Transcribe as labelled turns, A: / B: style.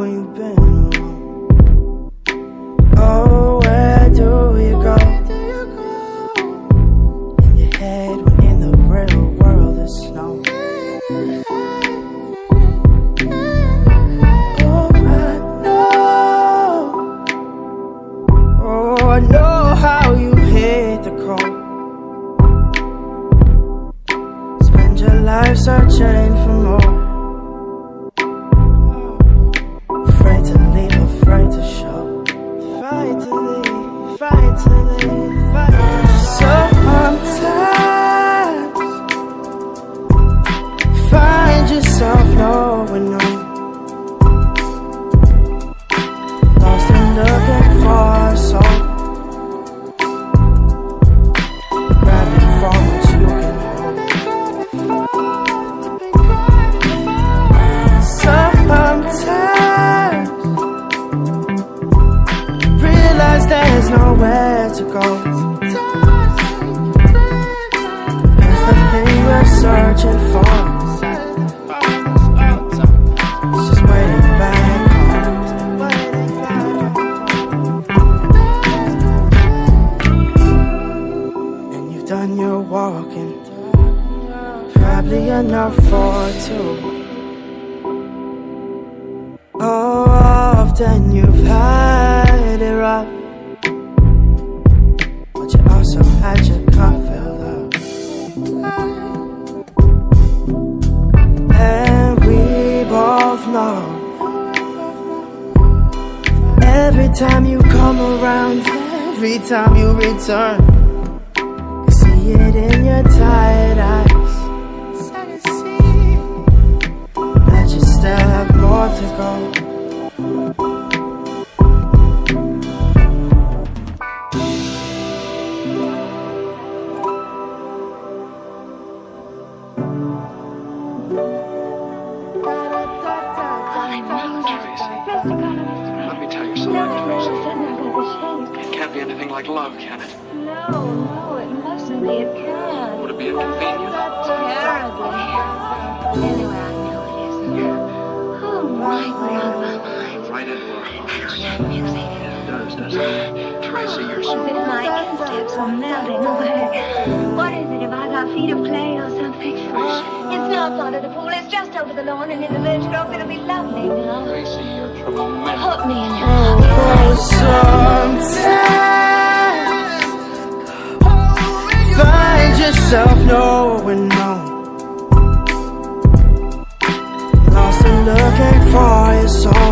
A: when you've been alone. Oh, where do you go? In your head when in the real world there's snow. Oh, I know how you hit the cold. Spend your life searching for more. Afraid to leave, afraid to show. Fight to leave, fight to leave, fight to leave. Sometimes find yourself knowing no. Lost and looking for a soul. Grabbing for what you can hold. Sometimes realize there's nowhere to go. It's the thing we're searching for. It's just waiting back home. And you've done your walking, probably enough for two. Oh, often you've had it rough, but you also had your cup filled up. And we both know, every time you come around, every time you return, you see it in your tired eyes, that you still have more to go.
B: Let me tell you something, Tracy. It can't be anything like love, can it?
C: No, it mustn't be. It can't.
B: Would it be inconvenient?
C: Terribly. Anyway, I know it isn't. Oh, my grandma.
B: Right into our hearts.
C: Music.
B: It does, doesn't it? Tracy, you're so...
C: As if my insteps are melting away. What is it, if I got feet of clay or something? It's not under the pool, it's just over the lawn and in the birch grove. It'll be lovely now.
B: Tracy, you're tremendous.
C: Put me in your
A: Sometimes find yourself knowing no. Lost and looking for your soul.